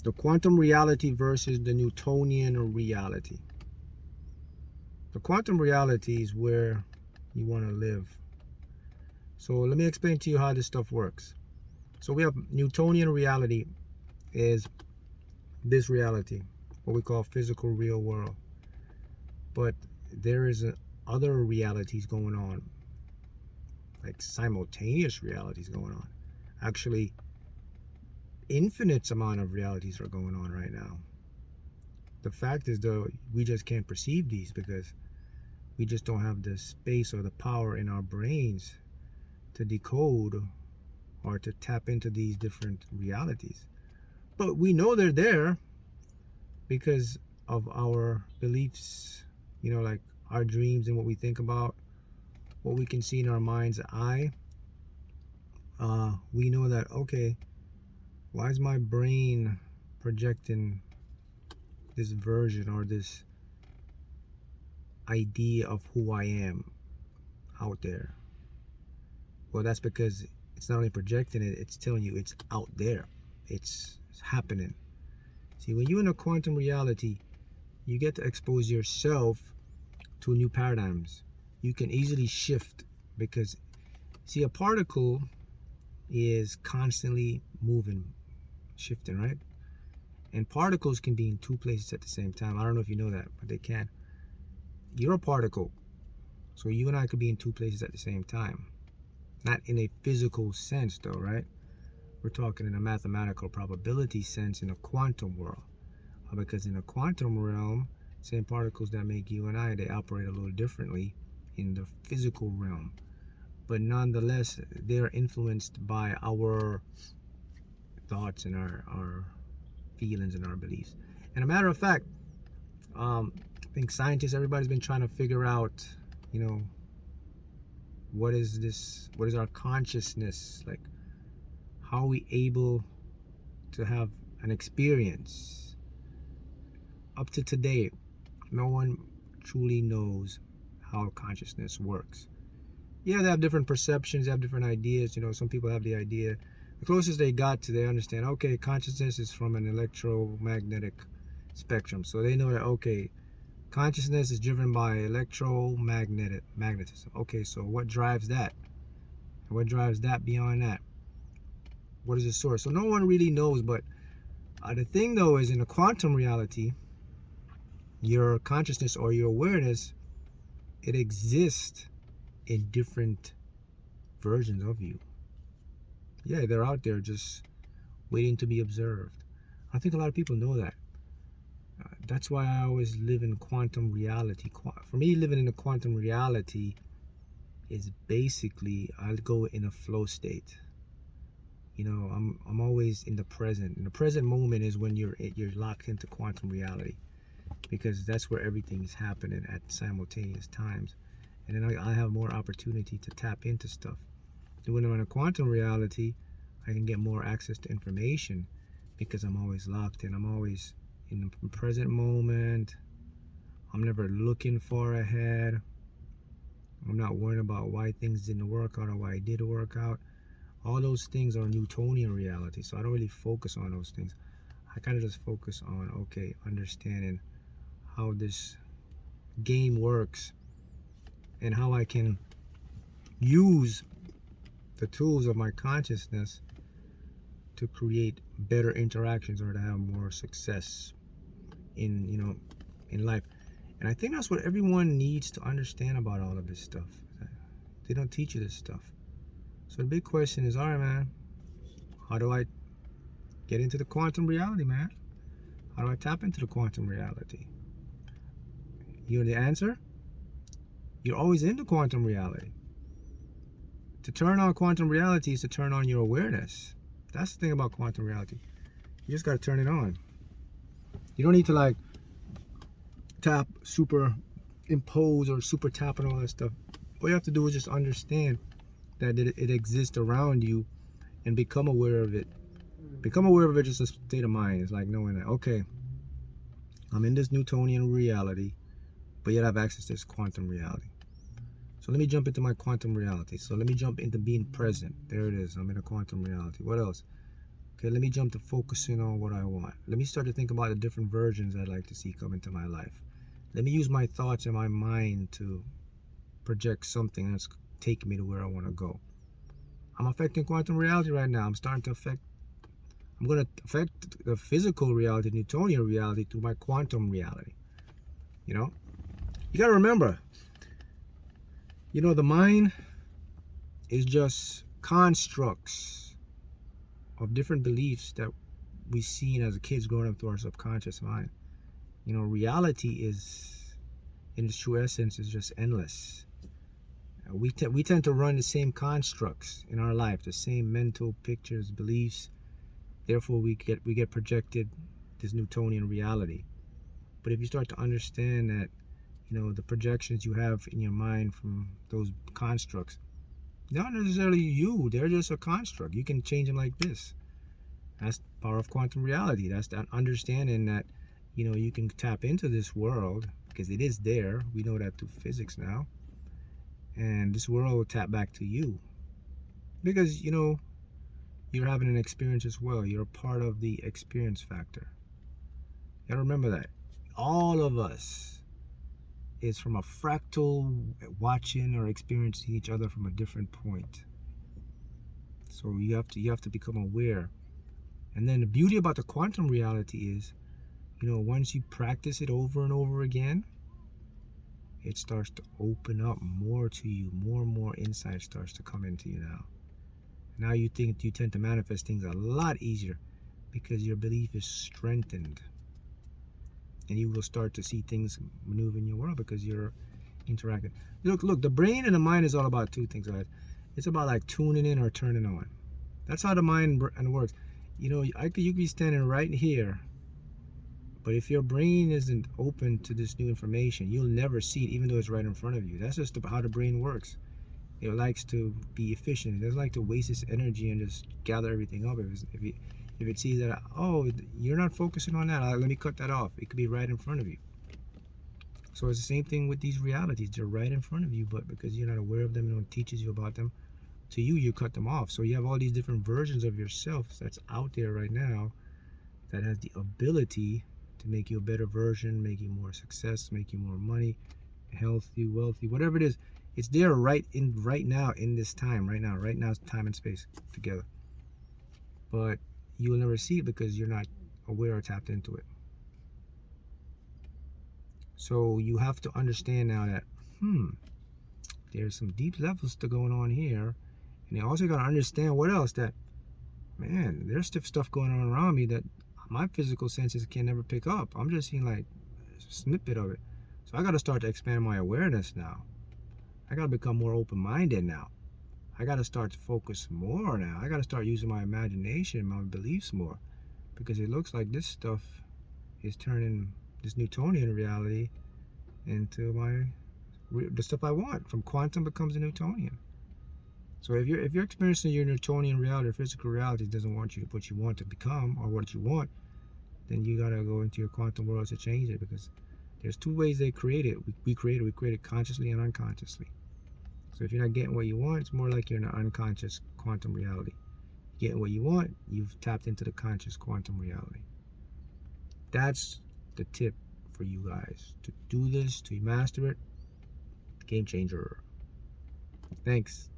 The quantum reality versus the Newtonian reality. The quantum reality is where you want to live. So let me explain to you how this stuff works. So we have Newtonian reality is this reality, what we call physical real world. But there is other realities going on, like simultaneous realities going on. Actually, infinite amount of realities are going on right now. The fact is, though, we just can't perceive these because we just don't have the space or the power in our brains to decode or to tap into these different realities. But we know they're there because of our beliefs, like our dreams and what we think about, what we can see in our mind's eye. We know that, okay, why is my brain projecting this version or this idea of who I am out there? Well, that's because it's not only projecting it, it's telling you it's out there. It's happening. See, when you're in a quantum reality, you get to expose yourself to new paradigms. You can easily shift because, see, a particle is constantly moving, shifting, right? And particles can be in two places at the same time. I don't know if you know that, but they can. You're a particle. So you and I could be in two places at the same time. Not in a physical sense, though, right? We're talking in a mathematical probability sense in a quantum world. Because in a quantum realm, same particles that make you and I, they operate a little differently in the physical realm. But nonetheless, they're influenced by our thoughts and our feelings and our beliefs. And a matter of fact, I think scientists, everybody's been trying to figure out, what is our consciousness, like how are we able to have an experience. Up to today, no one truly knows how consciousness works. Yeah, they have different perceptions, they have different ideas. Some people have the idea, the closest they got to, they understand, okay, consciousness is from an electromagnetic spectrum. So they know that, okay, consciousness is driven by magnetism. Okay, so what drives that? What drives that beyond that? What is the source? So no one really knows, but the thing, though, is in a quantum reality, your consciousness or your awareness, it exists in different versions of you. Yeah, they're out there just waiting to be observed. I think a lot of people know that. That's why I always live in quantum reality. For me, living in a quantum reality is basically, I'll go in a flow state. I'm always in the present. And the present moment is when you're locked into quantum reality, because that's where everything is happening at simultaneous times. And then I have more opportunity to tap into stuff. And when I'm in a quantum reality, I can get more access to information because I'm always locked in. I'm always in the present moment. I'm never looking far ahead. I'm not worrying about why things didn't work out or why it did work out. All those things are Newtonian reality, so I don't really focus on those things. I kind of just focus on, okay, understanding how this game works and how I can use the tools of my consciousness to create better interactions or to have more success in life. And I think that's what everyone needs to understand about all of this stuff. They don't teach you this stuff. So the big question is, all right, man, how do I get into the quantum reality, man? How do I tap into the quantum reality? You know the answer? You're always in the quantum reality. To turn on quantum reality is to turn on your awareness. That's the thing about quantum reality. You just got to turn it on. You don't need to tap, superimpose, or super tap and all that stuff. All you have to do is just understand that it exists around you and become aware of it. Become aware of it, just a state of mind. It's like knowing that, okay, I'm in this Newtonian reality, but yet I have access to this quantum reality. So let me jump into my quantum reality. So let me jump into being present. There it is. I'm in a quantum reality. What else? Okay, let me jump to focusing on what I want. Let me start to think about the different versions I'd like to see come into my life. Let me use my thoughts and my mind to project something that's taking me to where I want to go. I'm affecting quantum reality right now. I'm going to affect the physical reality, Newtonian reality, through my quantum reality. You know, you got to remember, the mind is just constructs of different beliefs that we seen as kids growing up through our subconscious mind. Reality is, in its true essence, is just endless. We tend to run the same constructs in our life, the same mental pictures, beliefs. Therefore, we get projected this Newtonian reality. But if you start to understand that, the projections you have in your mind from those constructs, they're not necessarily you. They're just a construct. You can change them like this. That's the power of quantum reality. That's that understanding that, you can tap into this world because it is there. We know that through physics now. And this world will tap back to you because, you're having an experience as well. You're a part of the experience factor. You gotta remember that. All of us is from a fractal, watching or experiencing each other from a different point. So you have to become aware. And then the beauty about the quantum reality is, once you practice it over and over again, it starts to open up more to you. More and more insight starts to come into you now. Now you tend to manifest things a lot easier because your belief is strengthened. And you will start to see things maneuver in your world because you're interacting. Look, the brain and the mind is all about two things, guys. It's about like tuning in or turning on. That's how the mind works. You could be standing right here, but if your brain isn't open to this new information, you'll never see it, even though it's right in front of you. That's just how the brain works. It likes to be efficient. It doesn't like to waste its energy and just gather everything up. If it sees that, oh, you're not focusing on that, let me cut that off. It could be right in front of you. So it's the same thing with these realities. They're right in front of you, but because you're not aware of them, no one teaches you about them, to you cut them off. So you have all these different versions of yourself that's out there right now that has the ability to make you a better version, make you more success, make you more money, healthy, wealthy, whatever it is. It's there right now in this time, right now. Right now is time and space together. But you will never see it because you're not aware or tapped into it. So you have to understand now that, there's some deep levels to going on here. And you also got to understand what else, that, man, there's stuff going on around me that my physical senses can never pick up. I'm just seeing like a snippet of it. So I got to start to expand my awareness now. I got to become more open-minded now. I got to start to focus more now. I got to start using my imagination, my beliefs more. Because it looks like this stuff is turning this Newtonian reality into the stuff I want. From quantum becomes a Newtonian. So if you're experiencing your Newtonian reality or physical reality doesn't want you what you want to become or what you want, then you got to go into your quantum world to change it, because there's two ways they create it. We create it consciously and unconsciously. So if you're not getting what you want, it's more like you're in an unconscious quantum reality. Getting what you want, you've tapped into the conscious quantum reality. That's the tip for you guys. To do this, to master it, game changer. Thanks.